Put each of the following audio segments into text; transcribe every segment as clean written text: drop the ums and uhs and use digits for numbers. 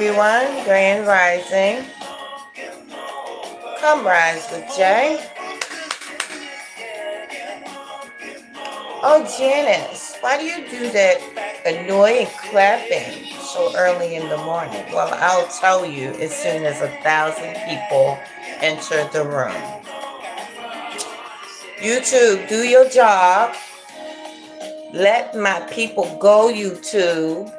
Everyone, Grand Rising. Come rise with Jay. Oh, Janice, why do you do that annoying clapping so early in the morning? Well, I'll tell you as soon as 1,000 people enter the room. YouTube, do your job. Let my people go, YouTube.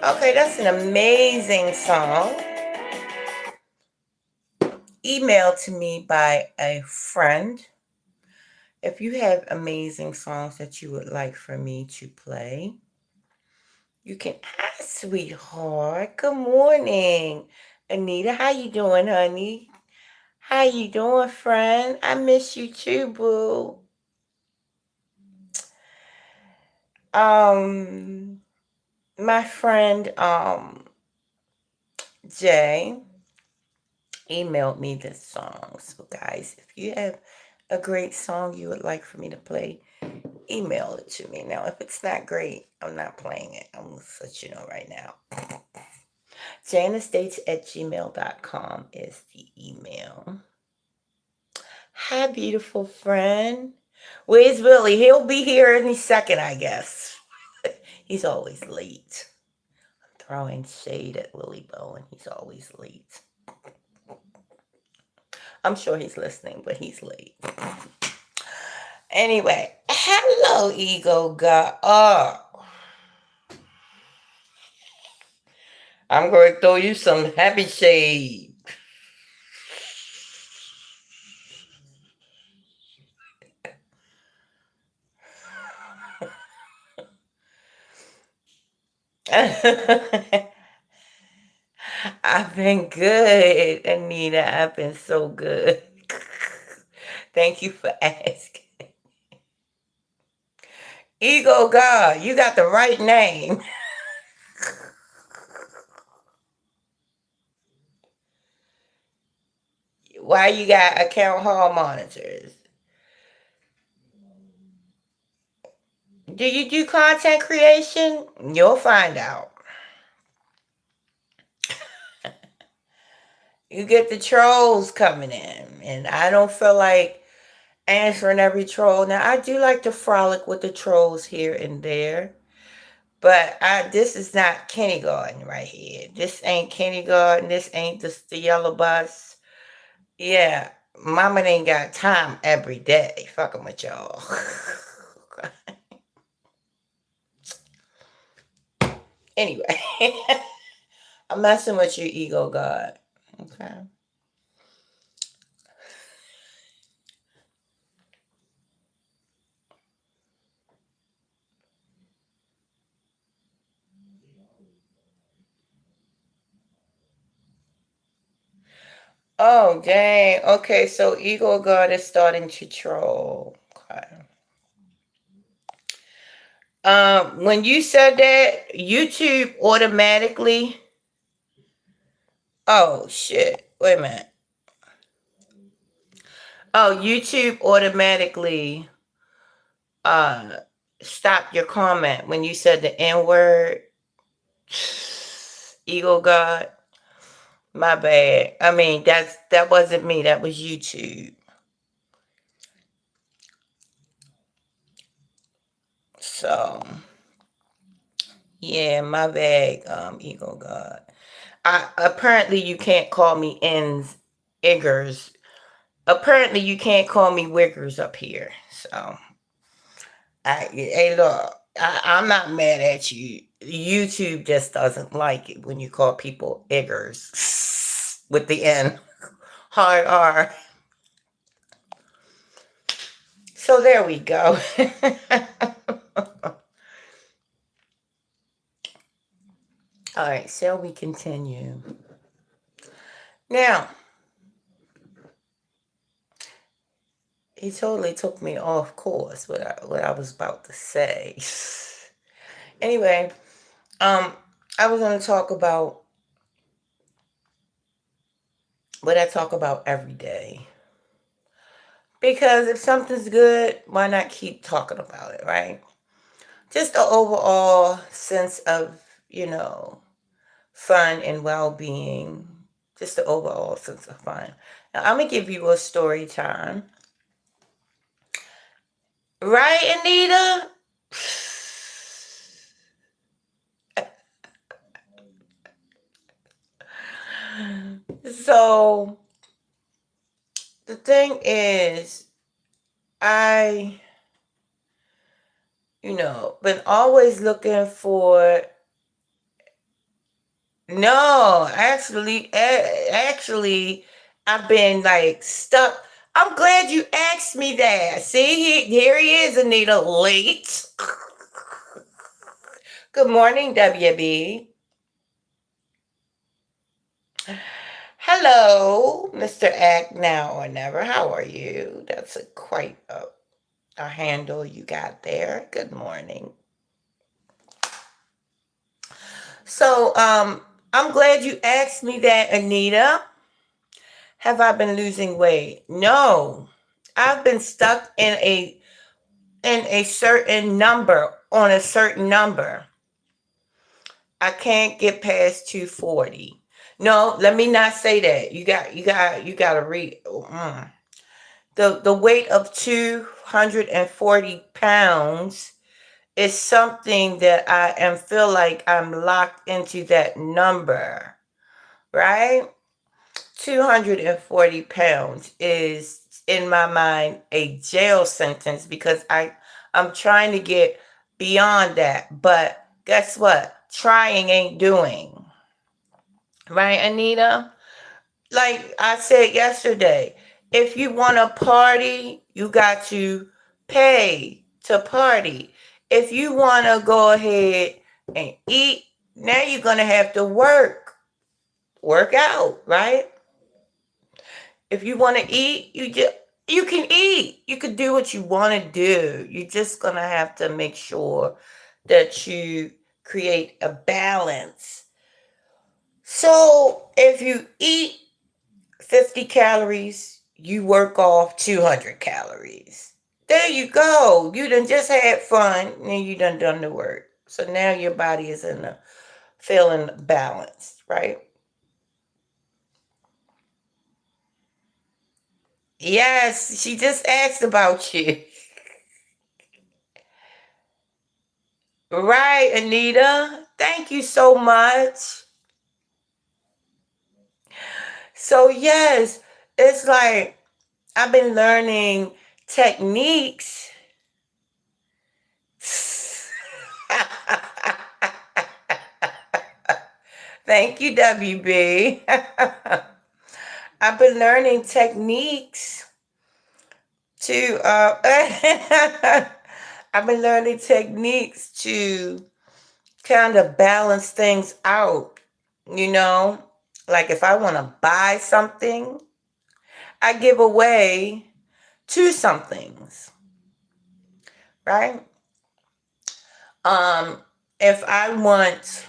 Okay, that's an amazing song. Emailed to me by a friend. If you have amazing songs that you would like for me to play, you can ask, sweetheart. Good morning. Anita, how you doing, honey? How you doing, friend? I miss you too, boo. My friend, Jay, emailed me this song. So, guys, if you have a great song you would like for me to play, email it to me. Now, if it's not great, I'm not playing it. I'm going to let you know right now. JaniceDates@gmail.com is the email. Hi, beautiful friend. Where's Willie? He'll be here any second, I guess. He's always late. I'm throwing shade at Willie Bowen. He's always late. I'm sure he's listening, but he's late. Anyway, hello, Ego God. I'm going to throw you some happy shade. I've been good, Anita. I've been so good. Thank you for asking. Ego God, you got the right name. Why you got account hall monitors? Do you do content creation? You'll find out. You get the trolls coming in, and I don't feel like answering every troll. Now, I do like to frolic with the trolls here and there, but this is not kindergarten right here. This ain't kindergarten. This ain't the yellow bus. Yeah, mama ain't got time every day fucking with y'all. Anyway, I'm messing with your ego, God. Okay. Oh, dang. Okay, so ego God is starting to troll. Okay. When you said that, YouTube automatically. Oh shit! Wait a minute. Oh, YouTube automatically uh stopped your comment when you said the N word. Ego God. My bad. I mean, that wasn't me. That was YouTube. So yeah, my bad. Ego God. Apparently you can't call me ins, iggers. Apparently you can't call me wiggers up here. So hey, look, I'm not mad at you. YouTube just doesn't like it when you call people iggers with the N. Hard R. So there we go. All right, shall we continue? Now, he totally took me off course what I was about to say. Anyway, I was going to talk about what I talk about every day. Because if something's good, why not keep talking about it, right? just an overall sense of, you know, fun and well-being. Just the overall sense of fun. Now, I'm gonna give you a story time. Right, Anita? So the thing is, I, been always looking for. No, actually, I've been like stuck. I'm glad you asked me that. See, here he is, Anita, late. Good morning, WB. Hello, Mr. Act Now or Never. How are you? That's quite a handle you got there. Good morning. So, I'm glad you asked me that, Anita. Have I been losing weight? No. I've been stuck in a certain number, on a certain number. I can't get past 240. No, let me not say that. You got to read. The weight of 240 pounds is something that I am feel like I'm locked into that number, right? 240 pounds is in my mind a jail sentence because I'm trying to get beyond that. But guess what? Trying ain't doing. Right, Anita? Like I said yesterday, if you want to party, you got to pay to party. If you want to go ahead and eat, now you're going to have to work out, right? If you want to eat, you can eat. You can do what you want to do. You're just going to have to make sure that you create a balance. So, if you eat 50 calories, you work off 200 calories. There you go. You done just had fun and you done the work. So now your body is in a feeling balanced, right? Yes, she just asked about you. Right, Anita. Thank you so much. So yes, it's like I've been learning techniques. Thank you, WB. I've been learning techniques to I've been learning techniques to kind of balance things out, you know? Like if I want to buy something, I give away two somethings, right? Um if I want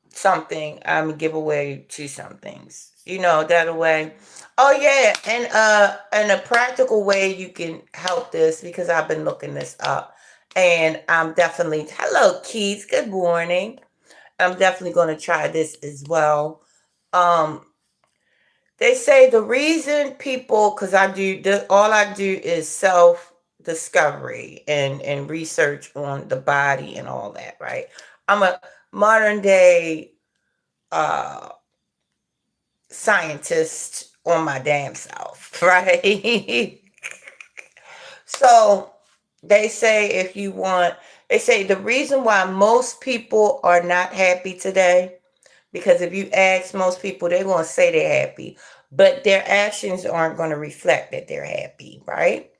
something, I'm gonna give away two somethings. You know, that way. Oh yeah, and a practical way you can help this because I've been looking this up. And I'm definitely hello Keith, good morning. I'm definitely gonna try this as well. Um they say the reason people, because all I do is self discovery and research on the body and all that, right? I'm a modern day uh scientist on my damn self, right? So they say the reason why most people are not happy today, because if you ask most people, they're going to say they're happy, but their actions aren't going to reflect that they're happy, right?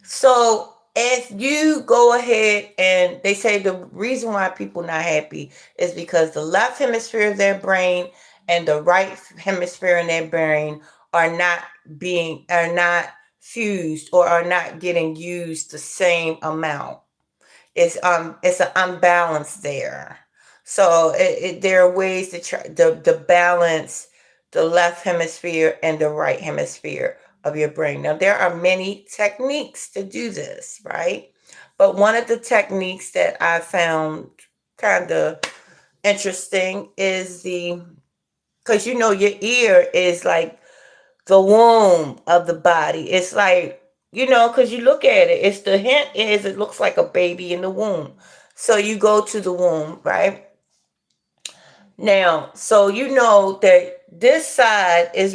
So if you go ahead, and they say the reason why people not happy is because the left hemisphere of their brain and the right hemisphere in their brain are not fused or are not getting used the same amount. It's an unbalance there. So there are ways to try to balance the left hemisphere and the right hemisphere of your brain. Now, there are many techniques to do this, right? But one of the techniques that I found kind of interesting is because your ear is like the womb of the body. It's like, because you look at it, it's the hint is it looks like a baby in the womb. So you go to the womb, right? Now, so you know that this side is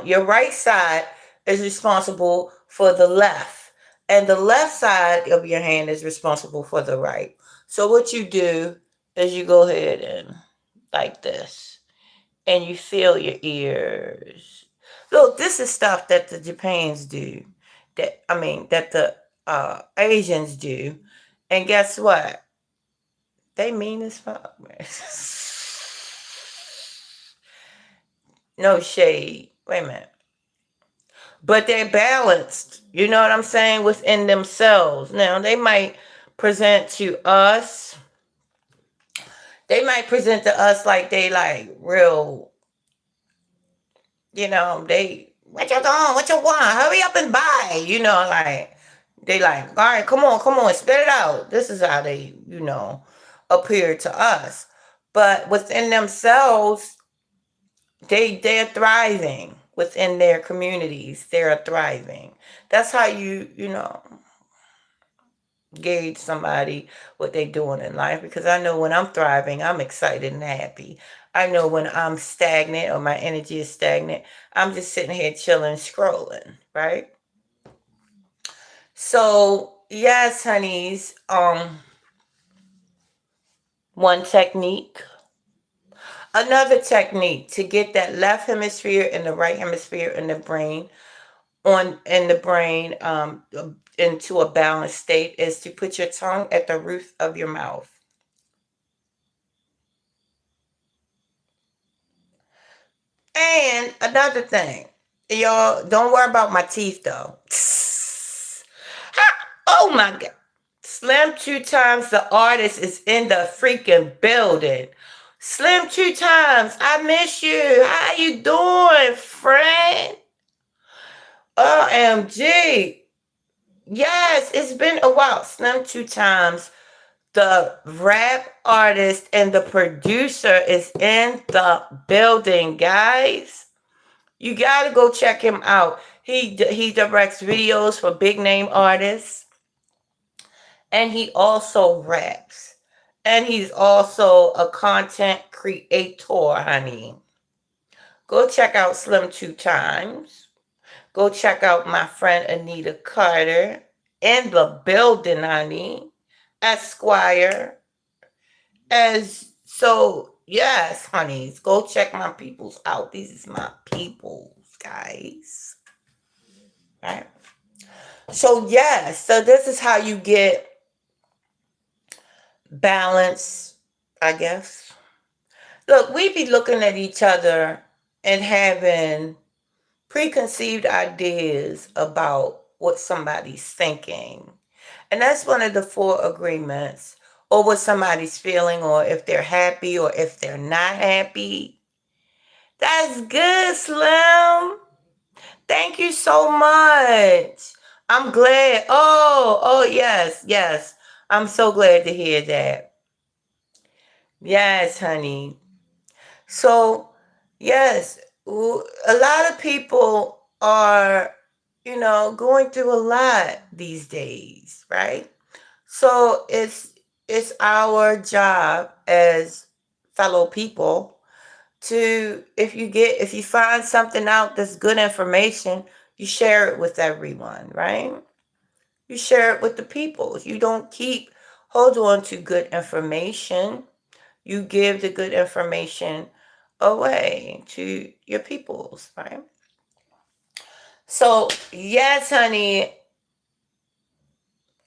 your right side is responsible for the left, and the left side of your hand is responsible for the right. So what you do is you go ahead and like this, and you feel your ears. Look, this is stuff that the Japans do, that the Asians do, and guess what? They mean as fuck, man. No shade. Wait a minute. But they're balanced. You know what I'm saying? Within themselves. Now, present to us, they might present to us like they like real, what you doing? What you want? Hurry up and buy. Like, they like, all right, come on, spit it out. This is how they, appear to us. But within themselves, they're thriving within their communities. They're thriving. That's how you gauge somebody what they're doing in life, because I know when I'm thriving, I'm excited and happy. I know when I'm stagnant or my energy is stagnant, I'm just sitting here chilling, scrolling, right? So yes, honeys, one technique. Another technique to get that left hemisphere and the right hemisphere in the brain into a balanced state is to put your tongue at the roof of your mouth. And another thing, y'all, don't worry about my teeth though. Oh my God. Slim Two Times, the artist, is in the freaking building. Slim Two Times, I miss you. How you doing, friend? OMG. Yes, it's been a while. Slim Two Times, the rap artist and the producer, is in the building, guys. You gotta go check him out. He directs videos for big name artists, and he also raps, and he's also a content creator, honey. Go check out Slim Two Times. Go check out my friend Anita Carter in the building, honey. Esquire. As so, yes, honeys, go check my peoples out. These is my peoples, guys. Right? So, yes, so this is how you get balance, I guess. Look, we be looking at each other and having preconceived ideas about what somebody's thinking. And that's one of the four agreements, or what somebody's feeling, or if they're happy or if they're not happy. That's good, Slim. Thank you so much. I'm glad. Oh, yes, yes. I'm so glad to hear that. Yes, honey. So, yes, a lot of people are, going through a lot these days, right? So it's our job as fellow people to, if you find something out that's good information, you share it with everyone, right? You share it with the people. You don't hold on to good information. You give the good information away to your peoples, right? So yes, honey.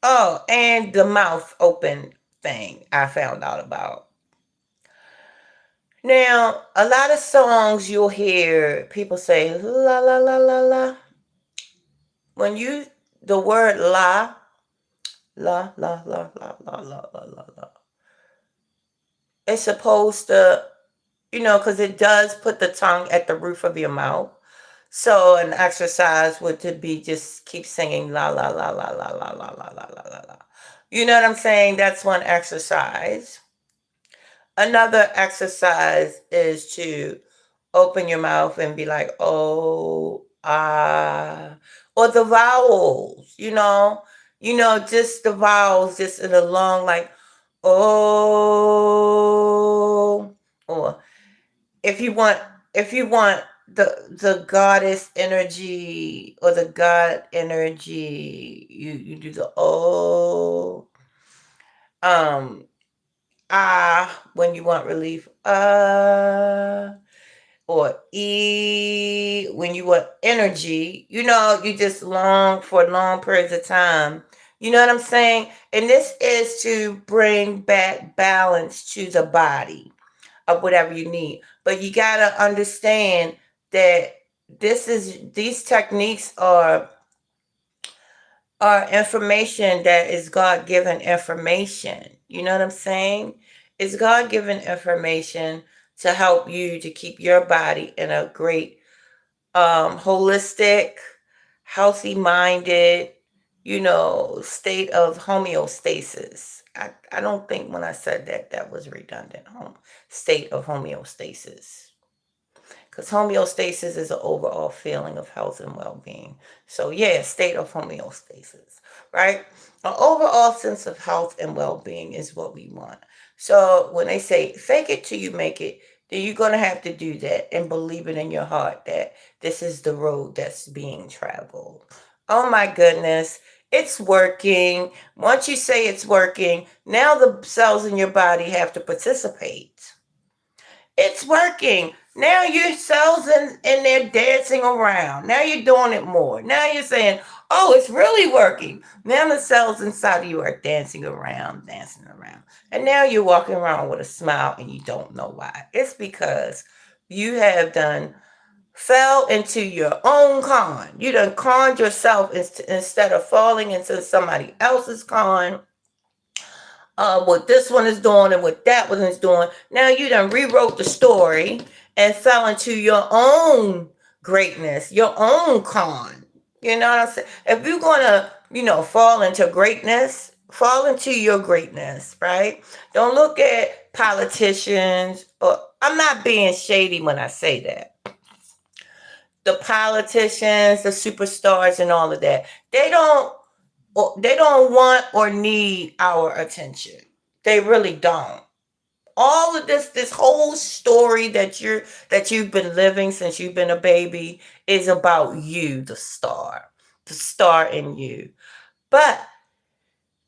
Oh, and the mouth open thing I found out about. Now, a lot of songs you'll hear people say la la la la la. When the word la, it's supposed to, because it does put the tongue at the roof of your mouth. So an exercise would to be just keep singing la la la la la la la la la la la la. You know what I'm saying? That's one exercise. Another exercise is to open your mouth and be like, oh, ah, or the vowels, just the vowels, just in a long, like, oh, or if you want, if you want the goddess energy or the god energy, you do the oh, um, when you want relief, or E when you want energy. You just long for long periods of time. You know what I'm saying? And this is to bring back balance to the body of whatever you need. But you gotta understand that these techniques are information that is God given information. You know what I'm saying? It's God given information to help you to keep your body in a great, holistic, healthy minded, state of homeostasis. I don't think when I said that was redundant. State of homeostasis. Because homeostasis is an overall feeling of health and well-being. So yeah, state of homeostasis, right? An overall sense of health and well-being is what we want. So when they say fake it till you make it, then you're going to have to do that and believe it in your heart that this is the road that's being traveled. Oh my goodness, it's working. Once you say it's working, now the cells in your body have to participate. It's working. Now your cells in there dancing around. Now you're doing it more. Now you're saying, oh, it's really working. Now the cells inside of you are dancing around, dancing around. And now you're walking around with a smile and you don't know why. It's because you have done fell into your own con. You done conned yourself instead of falling into somebody else's con, what this one is doing and what that one is doing. Now you done rewrote the story and fell into your own greatness, your own con. You know what I'm saying? If you're gonna, fall into greatness, fall into your greatness, right? Don't look at politicians, or I'm not being shady when I say that. The politicians, the superstars and all of that, they don't want or need our attention. They really don't. All of this whole story that you've been living since you've been a baby is about you, the star in you. But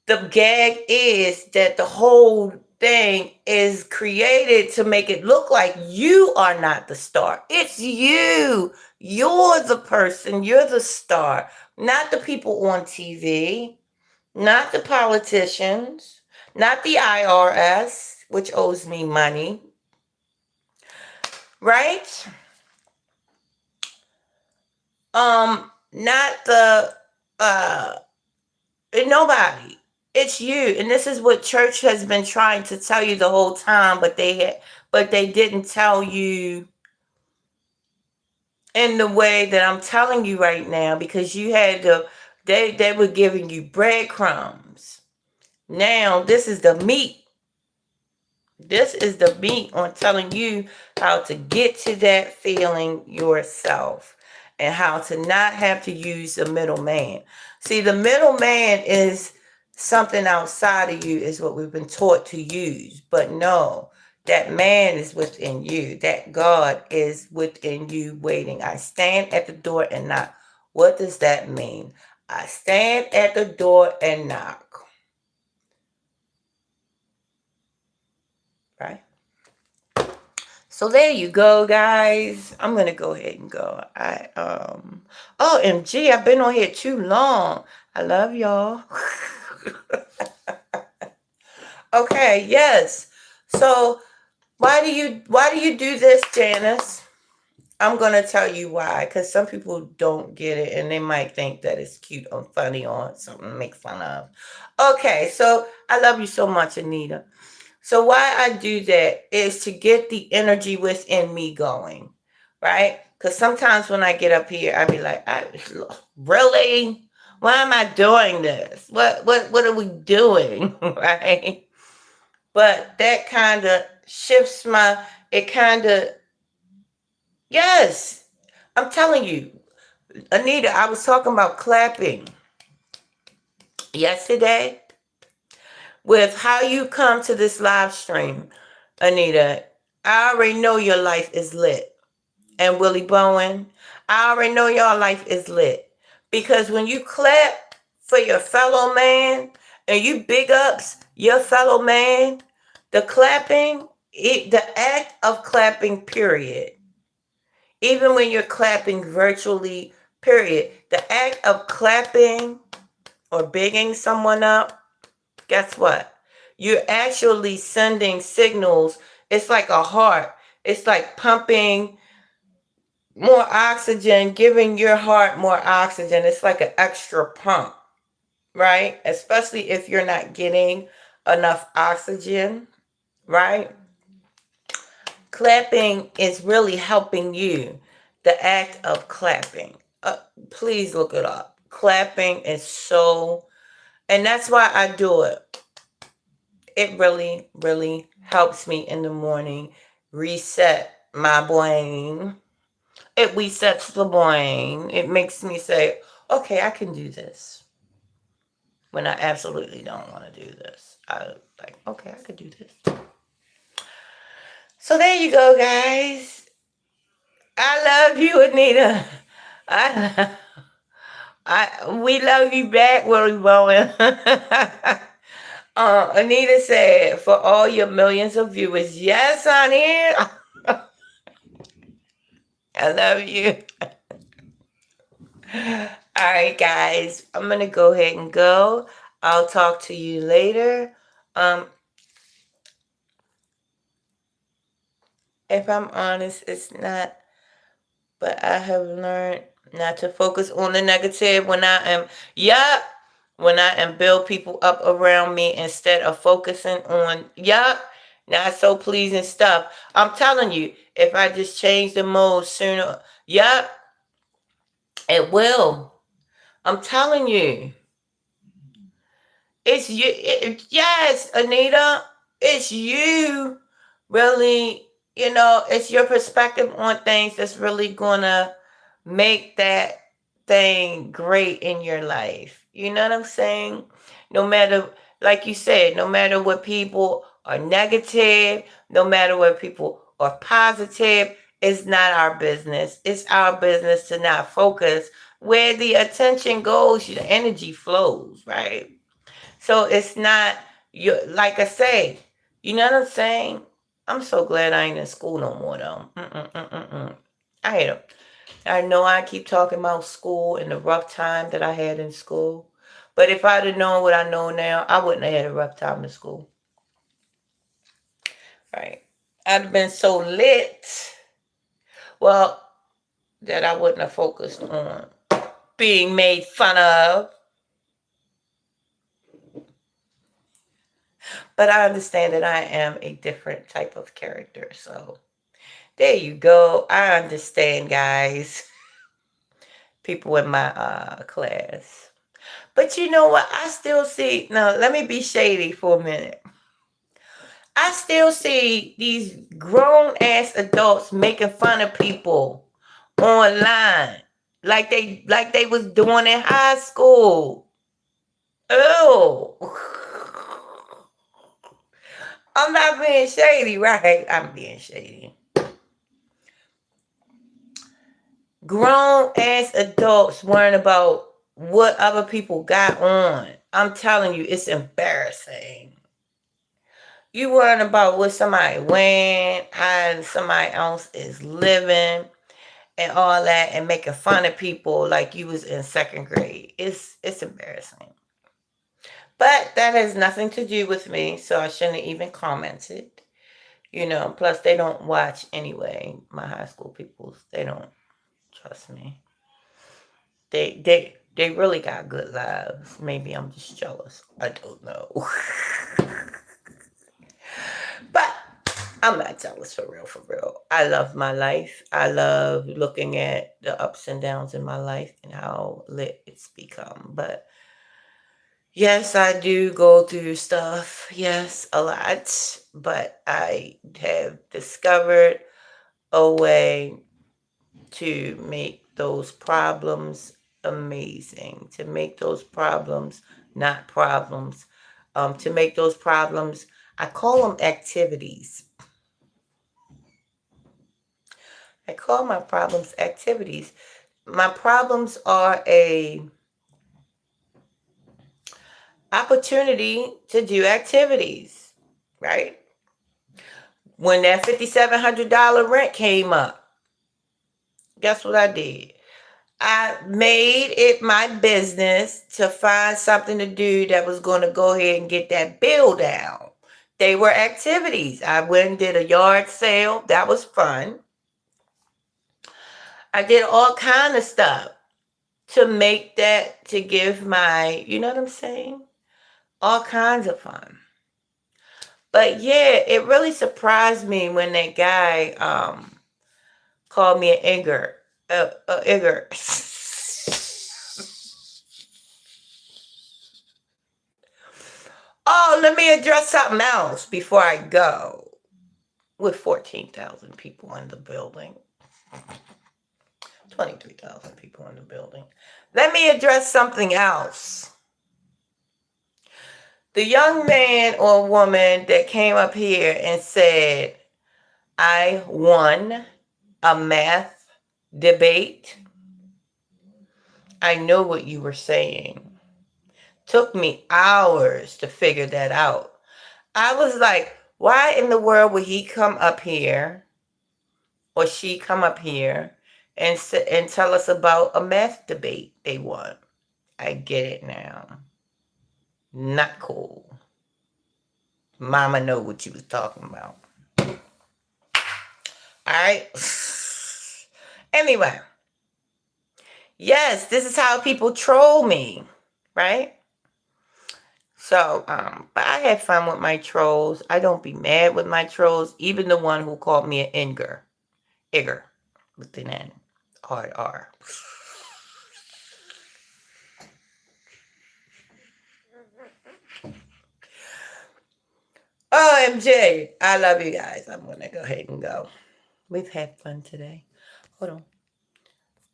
the gag is that the whole thing is created to make it look like you are not the star. It's you. You're the person. You're the star, not the people on TV, not the politicians, not the IRS, which owes me money, right? Not the uh nobody. It's you. And this is what church has been trying to tell you the whole time, but they didn't tell you in the way that I'm telling you right now, because you had to they were giving you breadcrumbs. Now this is the meat. This is the meat on telling you how to get to that feeling yourself and how to not have to use the middleman. See, the middleman is something outside of you, is what we've been taught to use. But no, that man is within you. That God is within you waiting. I stand at the door and knock. What does that mean? I stand at the door and knock. Right? So there you go, guys. I'm gonna go ahead and go. OMG, I've been on here too long. I love y'all. Okay, yes. So why do you do this, Janice? I'm gonna tell you why, because some people don't get it and they might think that it's cute or funny or something to make fun of. Okay, so I love you so much, Anita. So why I do that is to get the energy within me going, right? Because sometimes when I get up here, I be like, really? Why am I doing this? What are we doing? Right? But that kind of shifts it kind of, yes, I'm telling you, Anita, I was talking about clapping yesterday with how you come to this live stream, Anita. I already know your life is lit. And Willie Bowen, I already know your life is lit. Because when you clap for your fellow man and you big ups your fellow man, the clapping, the act of clapping, period. Even when you're clapping virtually, period. The act of clapping or bigging someone up, guess what? You're actually sending signals. It's like a heart. It's like pumping more oxygen, giving your heart more oxygen. It's like an extra pump, right? Especially if you're not getting enough oxygen, right? Clapping is really helping you. The act of clapping. Please look it up. Clapping is so, and that's why I do it. It really, really helps me in the morning reset my brain. It resets the brain. It makes me say, okay, I can do this. When I absolutely don't want to do this. I like, okay, I could do this. So there you go, guys. I love you, Anita. I, we love you back, Willie Bowen. Anita said, for all your millions of viewers, yes, honey. I love you. All right, guys, I'm going to go ahead and go. I'll talk to you later. If I'm honest, it's not, but I have learned not to focus on the negative when I am build people up around me instead of focusing on, not so pleasing stuff. I'm telling you, if I just change the mode sooner, it will. I'm telling you. It's you. Yes, Anita. It's you. Really, it's your perspective on things that's really gonna make that thing great in your life. You know what I'm saying? No matter, like you said, no matter what people are negative, no matter what people are positive, it's not our business. It's our business to not focus. Where the attention goes, the energy flows, right? So it's not you, like I say, you know what I'm saying? I'm so glad I ain't in school no more though. I hate them. I know I keep talking about school and the rough time that I had in school. But if I'd have known what I know now, I wouldn't have had a rough time in school. Right. I'd have been so lit, well, that I wouldn't have focused on being made fun of. But I understand that I am a different type of character. So there you go. I understand, guys. People in my class. But you know what? I still see, now let me be shady for a minute. I still see these grown ass adults making fun of people online. Like they was doing in high school. Oh. I'm not being shady, right? I'm being shady. Grown ass adults worrying about what other people got on. I'm telling you, it's embarrassing. You worrying about what somebody wearing, how somebody else is living, and all that, and making fun of people like you was in second grade. It's embarrassing. But that has nothing to do with me, so I shouldn't have even commented. Plus they don't watch anyway. My high school people, they don't trust me. They really got good lives. Maybe I'm just jealous. I don't know. But I'm not jealous for real, for real. I love my life. I love looking at the ups and downs in my life and how lit it's become. But yes, I do go through stuff. Yes, a lot. But I have discovered a way to make those problems amazing, to make those problems not problems, to make those problems, I call them activities. I call my problems activities. My problems are a opportunity to do activities, right? When that $5,700 rent came up, guess what I did? I made it my business to find something to do that was going to go ahead and get that bill down. They were activities. I went and did a yard sale. That was fun. I did all kind of stuff to make that, to give my, you know what I'm saying? All kinds of fun. But yeah, it really surprised me when that guy called me an Igor. Igor. Oh, let me address something else before I go. With 14,000 people in the building, 23,000 people in the building. Let me address something else. The young man or woman that came up here and said, I won a math debate. I know what you were saying. Took me hours to figure that out. I was like, why in the world would he come up here or she come up here and tell us about a math debate they won? I get it now. Not cool. Mama know what you was talking about. All right. Anyway, yes, this is how people troll me, right? So, but I had fun with my trolls. I don't be mad with my trolls. Even the one who called me an Igor, with an N, R. OMG, I love you guys. I'm gonna go ahead and go. We've had fun today. Hold on.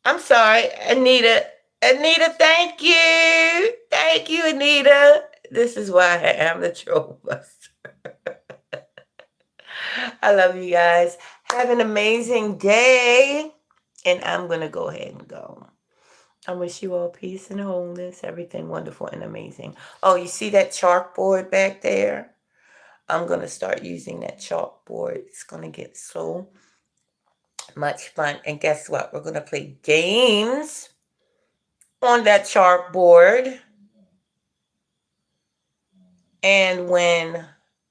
I'm sorry, Anita. Anita, thank you. Thank you, Anita. This is why I am the troll buster. I love you guys. Have an amazing day. And I'm going to go ahead and go. I wish you all peace and wholeness, everything wonderful and amazing. Oh, you see that chalkboard back there? I'm going to start using that chalkboard. It's going to get so much fun. And guess what? We're going to play games on that chalkboard and win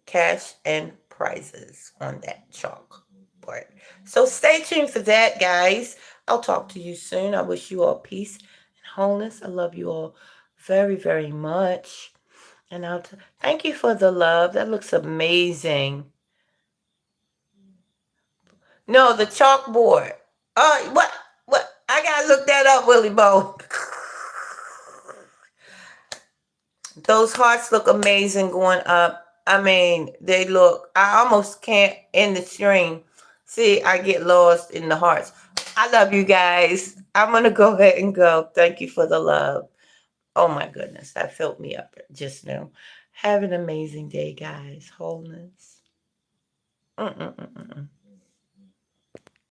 cash and prizes on that chalkboard. So stay tuned for that, guys. I'll talk to you soon. I wish you all peace and wholeness. I love you all very, very much. And thank you for the love. That looks amazing. No, the chalkboard. Oh, what? What? I gotta look that up, Willie Bo. Those hearts look amazing going up. I mean, they look, I almost can't in the stream. See, I get lost in the hearts. I love you guys. I'm going to go ahead and go. Thank you for the love. Oh my goodness, that filled me up just now. Have an amazing day, guys. Wholeness.